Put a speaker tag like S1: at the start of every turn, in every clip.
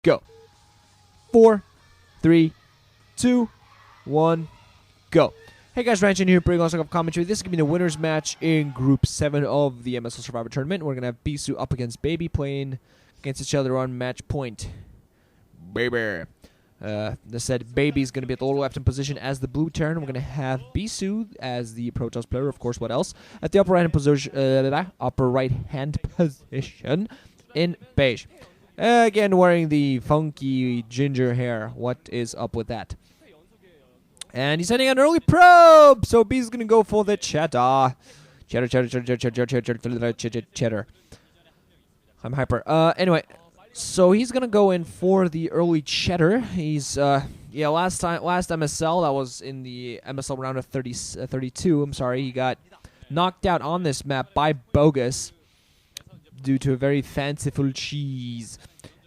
S1: go. 4, 3, 2, 1, go. Hey guys, Ranch in here, bringing us up commentary. This is going to be the winner's match in Group 7 of the MSL Survivor Tournament. We're going to have Bisu up against Baby playing against each other on match point. Baby. They said Baby's going to be at the lower left in position as the blue Terran. We're going to have Bisu as the protoss player, of course, what else? At the upper right hand position in beige. Again, wearing the funky ginger hair. What is up with that? And he's sending an early probe! So B's going to go for the cheddar. Cheddar. I'm hyper. Anyway, so he's going to go in for the early cheddar. He's, last MSL, that was in the MSL round of 32, I'm sorry, he got knocked out on this map by Bogus due to a very fanciful cheese.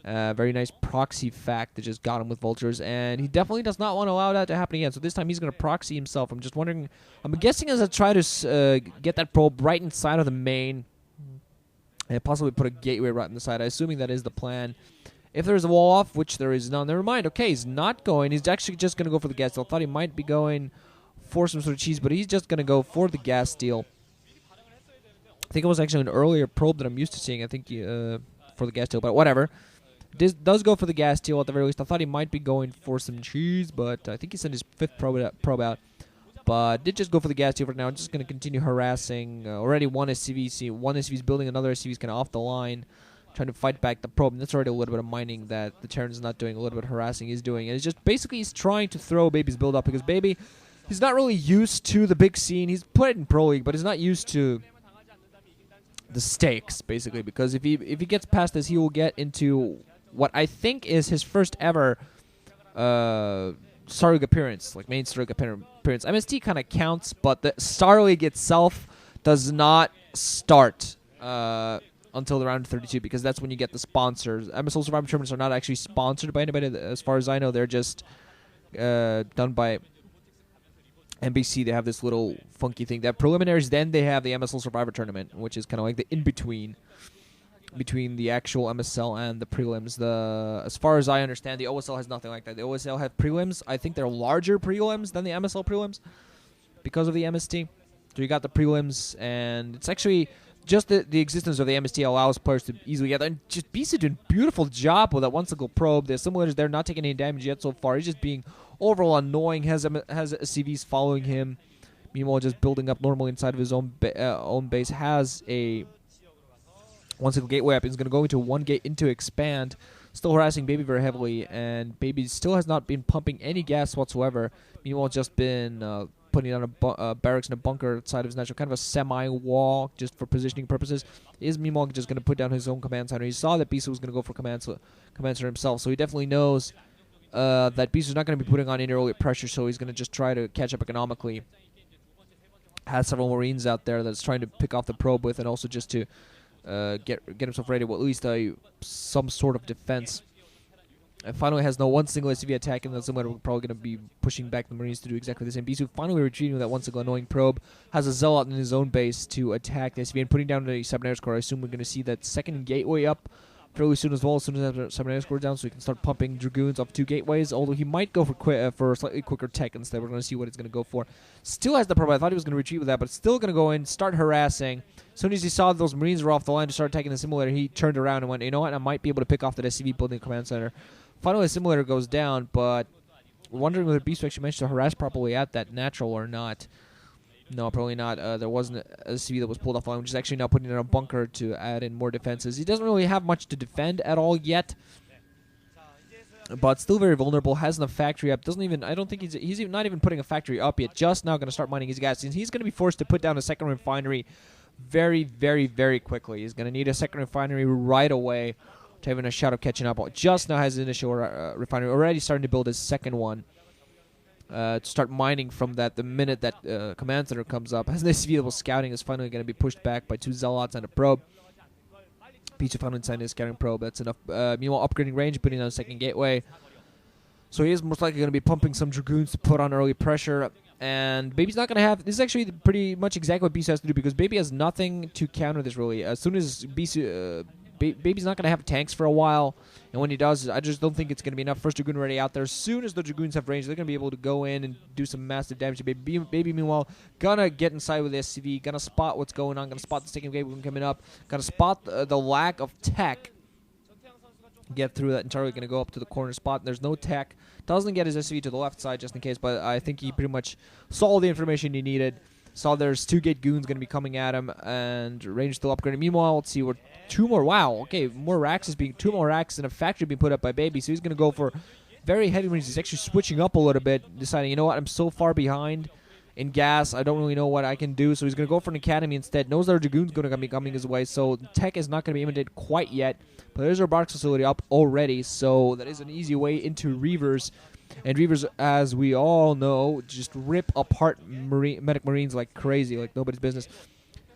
S1: Very nice proxy fact that just got him with vultures, and he definitely does not want to allow that to happen again. So this time he's going to proxy himself. I'm just wondering, I'm guessing as I try to get that probe right inside of the main, and possibly put a gateway right on the side. I'm assuming that is the plan. If there's a wall off, which there is none, never mind. Okay, he's not going. He's actually just going to go for the gas steal. I thought he might be going for some sort of cheese, but he's just going to go for the gas steal. I think it was actually an earlier probe that I'm used to seeing. I think for the gas steal, but whatever. This does go for the gas steal at the very least. I thought he might be going for some cheese, but I think he sent his 5th probe out. But did just go for the gas steal for now. Just going to continue harassing. Already one SCV. One SCV's building, another SCV's kind of off the line, trying to fight back the probe. And that's already a little bit of mining that the Terran's not doing. A little bit of harassing he's doing. And it's just basically he's trying to throw Baby's build up because Baby, he's not really used to the big scene. He's played in Pro League, but he's not used to the stakes, basically. Because if he gets past this, he will get into what I think is his first ever Star League appearance, like main Star League appearance. MST kind of counts, but the Star League itself does not start until the round 32 because that's when you get the sponsors. MSL Survivor tournaments are not actually sponsored by anybody. As far as I know, they're just done by NBC. They have this little funky thing. They have preliminaries, then they have the MSL Survivor tournament, which is kind of like the in-between between the actual MSL and the prelims. As far as I understand, the OSL has nothing like that. The OSL have prelims. I think they're larger prelims than the MSL prelims because of the MST. So you got the prelims, and it's actually just the existence of the MST allows players to easily get there. And just Bisu doing a beautiful job with that one single probe. The simulators, they're not taking any damage yet so far. He's just being overall annoying, has CVs following him. Meanwhile, just building up normally inside of his own base. Has a one single gateway up. He's going to go into one gate into expand. Still harassing Baby very heavily, and Baby still has not been pumping any gas whatsoever. Meanwhile, just been putting down a barracks and a bunker outside of his natural, kind of a semi-wall just for positioning purposes. Is meanwhile just going to put down his own command center. He saw that Bisu was going to go for command center himself, so he definitely knows that Bisu's not going to be putting on any early pressure, so he's going to just try to catch up economically. Has several Marines out there that's trying to pick off the probe with, and also just to get himself ready with at least some sort of defense. And finally has no one single SCV attack, and that's somewhere we're probably going to be pushing back the Marines to do exactly the same. Bisu finally retreating with that one single annoying probe. Has a Zealot in his own base to attack the SCV and putting down the Cybernetic Core. I assume we're going to see that second gateway up fairly soon as well, as soon as the Cybernetic Core down, so he can start pumping Dragoons off 2 gateways, although he might go for slightly quicker tech instead. We're going to see what he's going to go for. Still has the probe. I thought he was going to retreat with that, but still going to go in, start harassing. As soon as he saw those Marines were off the line to start attacking the simulator, he turned around and went, you know what, I might be able to pick off that SCV building command center. Finally, the simulator goes down, but wondering whether Bisu actually managed to harass properly at that natural or not. No, probably not. There wasn't a SCV that was pulled off the line, which is actually now putting in a bunker to add in more defenses. He doesn't really have much to defend at all yet, but still very vulnerable. Hasn't a factory up. Doesn't even. I don't think he's not even putting a factory up yet. Just now going to start mining his gas. And he's going to be forced to put down a second refinery very, very, very quickly. He's going to need a second refinery right away to having a shot of catching up. Just now has his initial refinery. Already starting to build his second one. To start mining from that the minute that command center comes up. As this vehicle scouting is finally going to be pushed back by 2 Zealots and a probe. Bisu finally inside his scouting probe. That's enough. Meanwhile, upgrading range, putting on a second gateway. So he is most likely going to be pumping some Dragoons to put on early pressure. And Baby's not going to have... This is actually pretty much exactly what Bisu has to do, because Baby has nothing to counter this, really. As soon as Bisu Baby's not going to have tanks for a while, and when he does, I just don't think it's going to be enough. First Dragoon already out there. As soon as the Dragoons have range, they're going to be able to go in and do some massive damage to Baby. Baby, meanwhile, gonna get inside with the SCV, gonna spot what's going on, gonna spot the second wave coming up, gonna spot the lack of tech. Get through that entirely, gonna go up to the corner spot. There's no tech. Doesn't get his SCV to the left side just in case, but I think he pretty much saw all the information he needed. Saw there's 2 gate goons going to be coming at him, and range still upgrading. Meanwhile, let's see, we're 2 more. Wow, okay, more racks is being 2 more racks and a factory being put up by Baby. So he's going to go for very heavy range. He's actually switching up a little bit, deciding, you know what, I'm so far behind in gas. I don't really know what I can do. So he's going to go for an academy instead. Knows that our Dragoon's going to be coming his way. So tech is not going to be imitated quite yet, but there's a robotics facility up already. So that is an easy way into Reavers. And Reavers, as we all know, just rip apart medic marines like crazy, like nobody's business.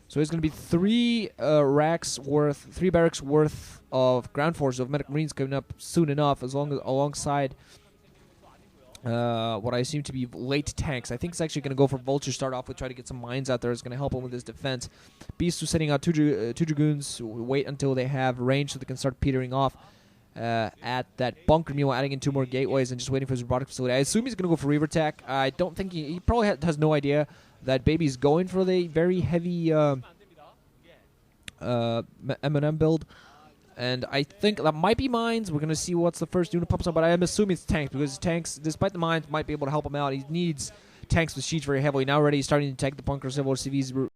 S1: So it's going to be 3 barracks worth of ground force of medic marines coming up soon enough, as long as alongside what I assume to be late tanks. I think it's actually going to go for Vulture. Start off with, try to get some mines out there. It's going to help him with his defense. Bisu setting out two Dragoons. Wait until they have range so they can start petering off. At that bunker, meanwhile adding in 2 more gateways and just waiting for his robotic facility. I assume he's going to go for Reaver tech. I don't think he probably has no idea that Baby's going for the very heavy M&M build. And I think that might be mines. We're going to see what's the first unit pops up, but I am assuming it's tanks, because tanks, despite the mines, might be able to help him out. He needs tanks with siege very heavily. Now already starting to tank the bunker, several CVs